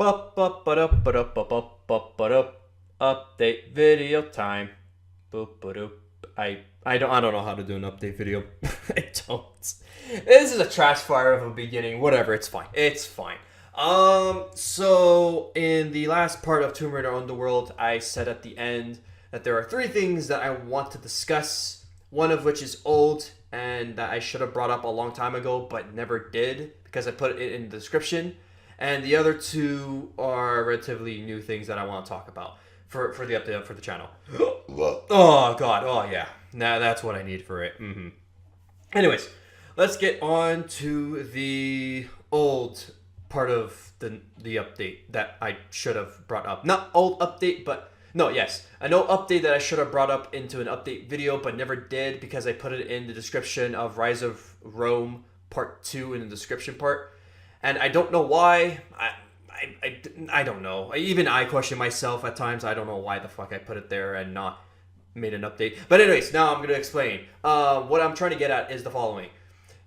Update video time. I don't know how to do an update video. I don't. This is a trash fire of a beginning. Whatever, it's fine. It's fine. So in the last part of Tomb Raider Underworld, I said at the end that there are three things that I want to discuss. One of which is old and that I should have brought up a long time ago, but never did because I put it in the description. And the other two are relatively new things that I want to talk about for the update for the channel. Oh god, oh yeah, now that's what I need for it. Anyways, let's get on to the old part of the update that I should have brought up. Not old update, but no, yes, an old update that I should have brought up into an update video, but never did because I put it in the description of Rise of Rome Part 2 in the description part. And I don't know why. I don't know. Even I question myself at times. I don't know why the fuck I put it there and not made an update. But anyways, now I'm gonna explain. What I'm trying to get at is the following: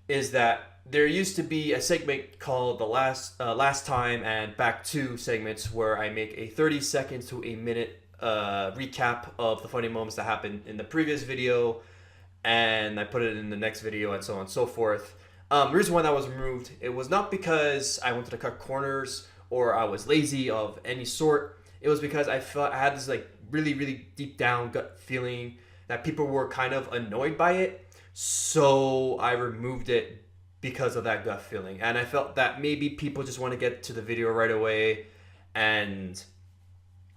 is that there used to be a segment called the last time and back two segments where I make a 30 seconds to a minute recap of the funny moments that happened in the previous video, and I put it in the next video and so on and so forth. The reason why that was removed, it was not because I wanted to cut corners or I was lazy of any sort. It was because I felt I had this like really, really deep down gut feeling that people were kind of annoyed by it. So I removed it because of that gut feeling. And I felt that maybe people just want to get to the video right away and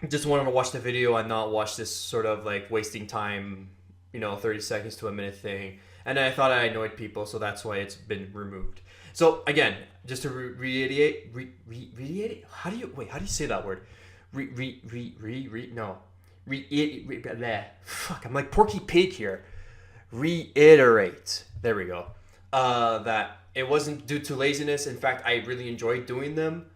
just wanted to watch the video and not watch this sort of like wasting time, 30 seconds to a minute thing. And I thought I annoyed people, so that's why it's been removed. So again, just to reiterate, how do you say that word? No, fuck, I'm like Porky Pig here. Reiterate. There we go. That it wasn't due to laziness. In fact, I really enjoyed doing them.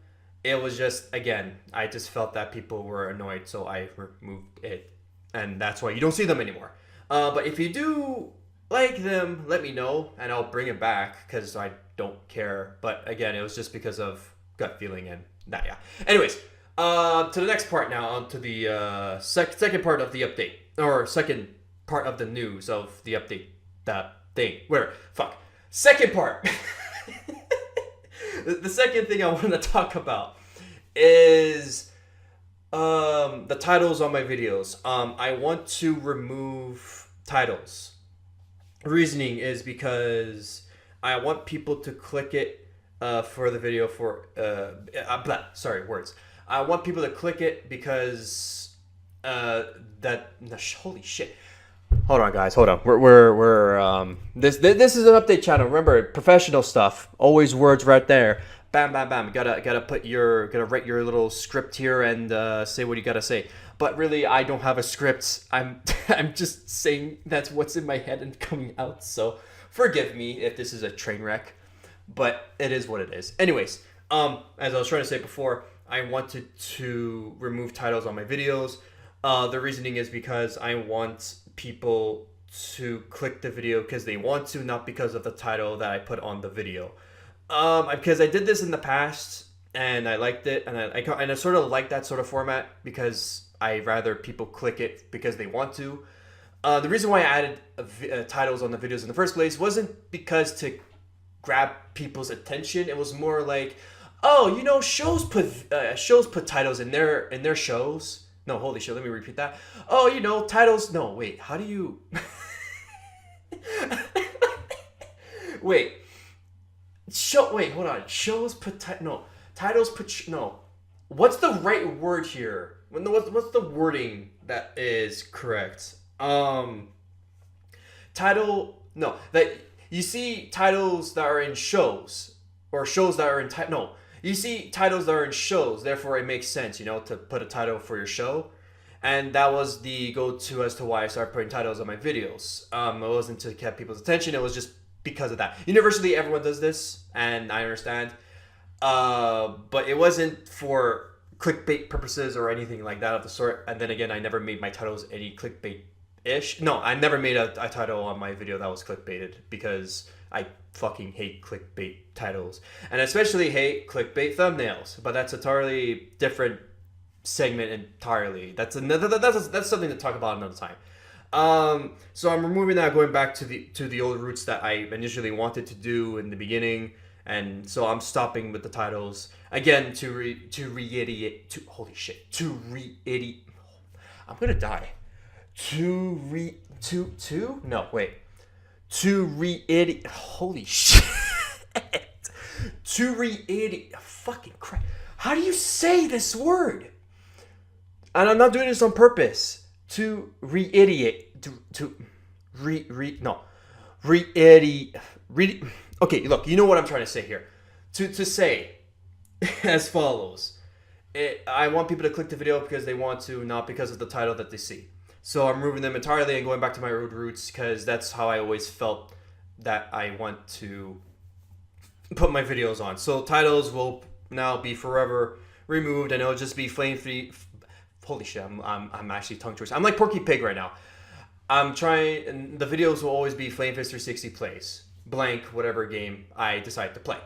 It was just, again, I just felt that people were annoyed, so I removed it, and that's why you don't see them anymore. But if you do like them, let me know, and I'll bring it back because I don't care. But again, it was just because of gut feeling and that. Yeah. Anyways, to the next part now, on to the second part of the update, or second part of the news of the update. That thing. Where? Fuck. Second part. The second thing I want to talk about is the titles on my videos. I want to remove titles. Reasoning is because I want people to click it for the video for sorry, words. I want people to click it because holy shit. Hold on, guys. Hold on. We're this is an update channel. Remember, professional stuff. Always words right there. Bam, bam, bam. Gotta write your little script here and say what you gotta say. But really, I don't have a script. I'm I'm just saying that's what's in my head and coming out. So forgive me if this is a train wreck, but it is what it is. Anyways, as I was trying to say before, I wanted to remove titles on my videos. The reasoning is because I want people to click the video because they want to, not because of the title that I put on the video. Because I did this in the past and I liked it, and I sort of like that sort of format because I rather people click it because they want to. The reason why I added titles on the videos in the first place wasn't because to grab people's attention. It was more like, oh, shows put titles in their shows. No, holy shit, let me repeat that. Oh, titles. No, wait, how do you. Wait. Wait, hold on. Shows put. No. Titles put. No. What's the right word here? What's the wording that is correct? Title. No. That you see titles that are in shows. Or shows that are in. No. You see titles that are in shows, therefore it makes sense, to put a title for your show. And that was the go-to as to why I started putting titles on my videos. It wasn't to get people's attention, it was just because of that. Universally, everyone does this, and I understand. But it wasn't for clickbait purposes or anything like that of the sort. And then again, I never made my titles any clickbait ish. No, I never made a title on my video that was clickbaited because I fucking hate clickbait titles, and especially hate clickbait thumbnails. But that's a totally different segment entirely. That's another. That's something to talk about another time. So I'm removing that, going back to the old roots that I initially wanted to do in the beginning, and so I'm stopping with the titles again to reiterate. Holy shit! To reiterate. I'm gonna die. To reiterate. Holy shit! To reiterate. Fucking crap! How do you say this word? And I'm not doing this on purpose. To reiterate. Okay, look, you know what I'm trying to say here. To say as follows. I want people to click the video because they want to, not because of the title that they see. So I'm removing them entirely and going back to my old roots because that's how I always felt that I want to put my videos on. So titles will now be forever removed, and it'll just be flame free. Holy shit! I'm actually tongue twisted. I'm like Porky Pig right now. I'm trying, and the videos will always be Flame Fist 360 plays blank whatever game I decide to play,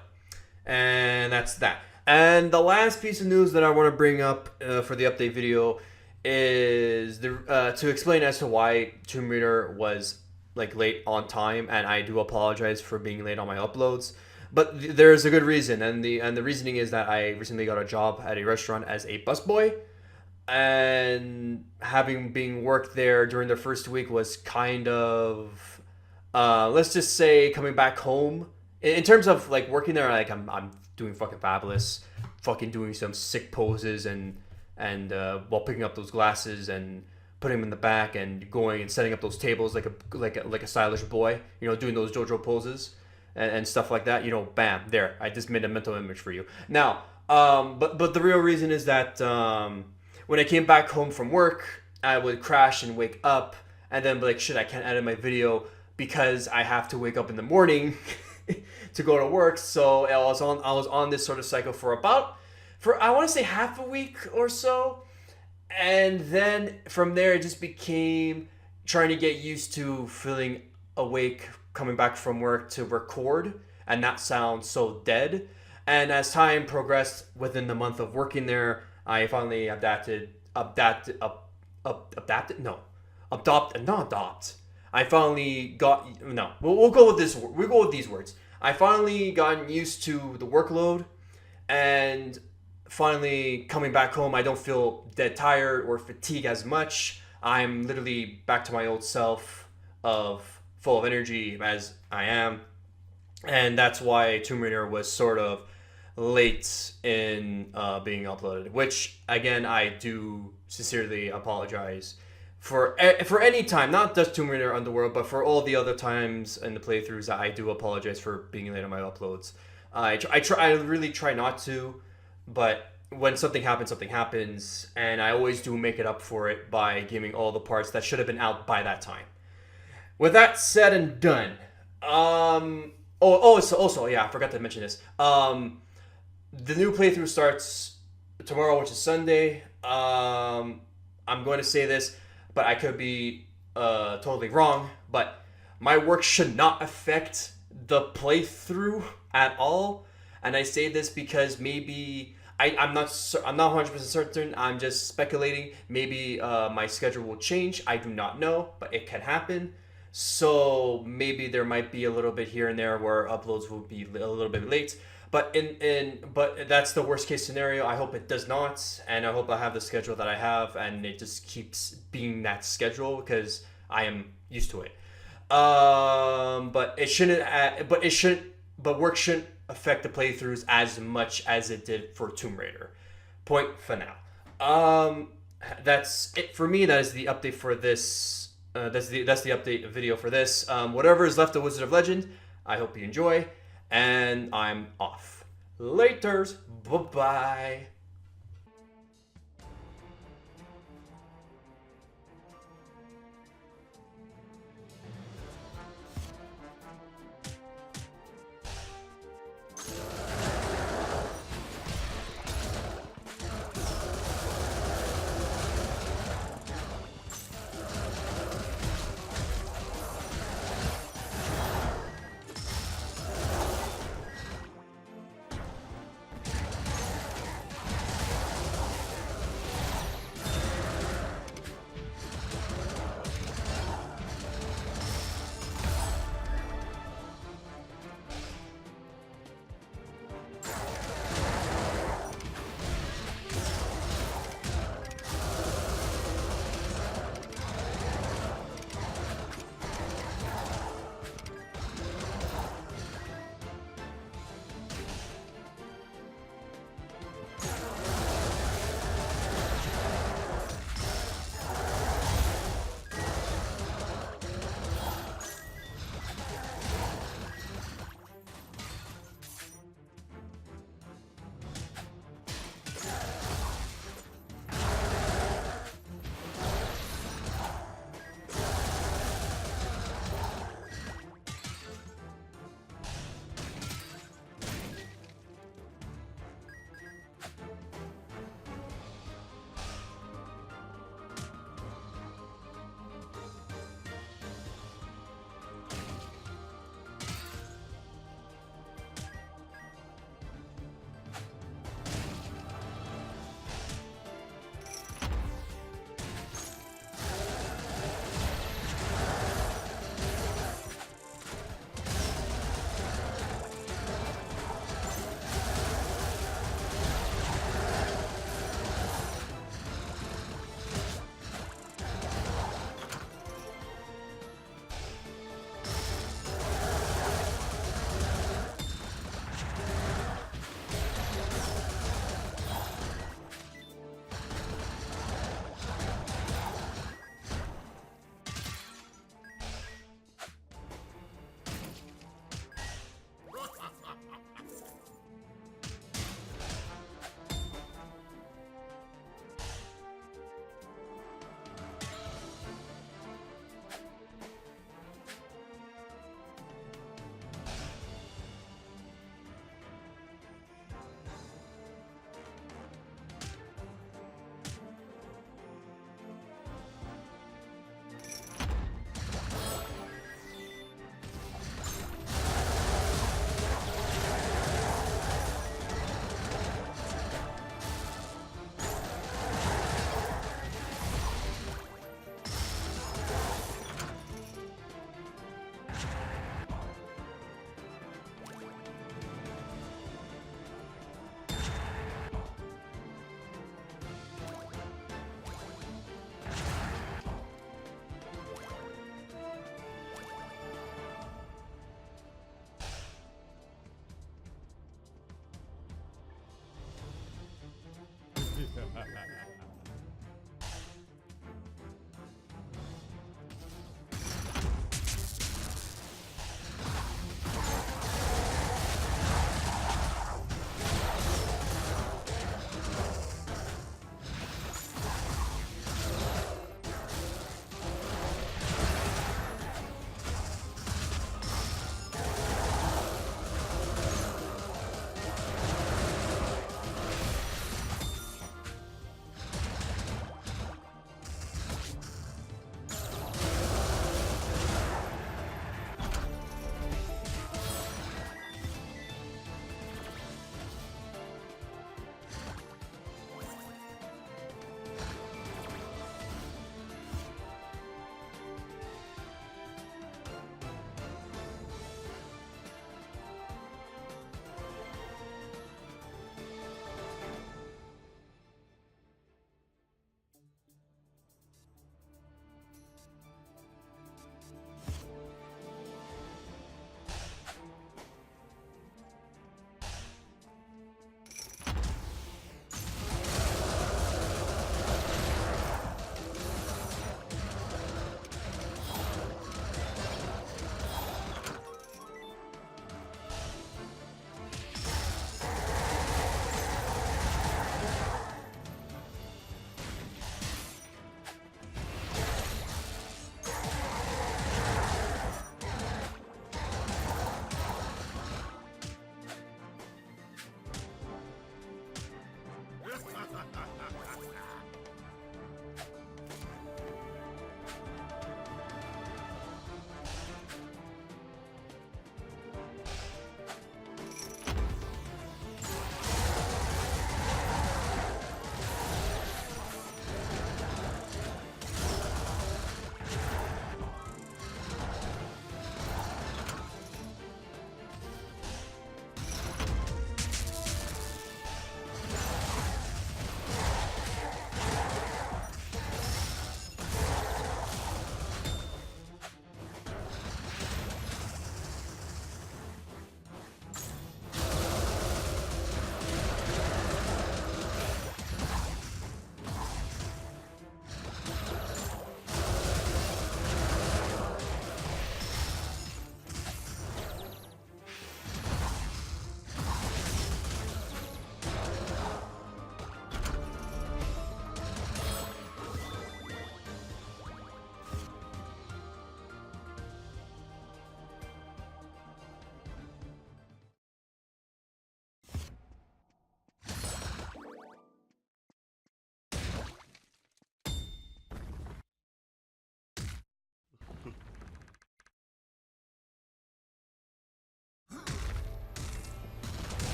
and that's that. And the last piece of news that I want to bring up for the update video is to explain as to why Tomb Raider was like late on time, and I do apologize for being late on my uploads. But there's a good reason, and the reasoning is that I recently got a job at a restaurant as a busboy, and having being worked there during the first week was kind of let's just say coming back home in terms of like working there. Like I'm doing fucking fabulous, fucking doing some sick poses and while picking up those glasses and putting them in the back and going and setting up those tables like a stylish boy, you know, doing those JoJo poses and stuff like that. You know, bam, there. I just made a mental image for you. Now, but the real reason is that when I came back home from work, I would crash and wake up and then be like, shit, I can't edit my video because I have to wake up in the morning to go to work. So I was on this sort of cycle for I want to say half a week or so. And then from there, it just became trying to get used to feeling awake, coming back from work to record and not sound so dead. And as time progressed within the month of working there, I finally adopted. I finally got, no, we'll go with this. We'll go with these words. I finally gotten used to the workload, and finally coming back home, I don't feel dead tired or fatigued as much. I'm literally back to my old self of full of energy as I am. And that's why Tomb Raider was sort of late in being uploaded, which again I do sincerely apologize for any time, not just Tomb Raider Underworld, but for all the other times in the playthroughs that I do apologize for being late on my uploads. I really try not to, but when something happens, and I always do make it up for it by giving all the parts that should have been out by that time. With that said and done, also, yeah, I forgot to mention this. The new playthrough starts tomorrow, which is Sunday. I'm going to say this, but I could be totally wrong. But my work should not affect the playthrough at all. And I say this because maybe I'm not 100% certain. I'm just speculating. Maybe my schedule will change. I do not know, but it can happen. So maybe there might be a little bit here and there where uploads will be a little bit late. But but that's the worst case scenario. I hope it does not, and I hope I have the schedule that I have, and it just keeps being that schedule because I am used to it. But it shouldn't. But work shouldn't affect the playthroughs as much as it did for Tomb Raider. Point for now. That's it for me. That is the update for this. That's the update video for this. Whatever is left of Wizard of Legend, I hope you enjoy. And I'm off. Laters. Bye-bye.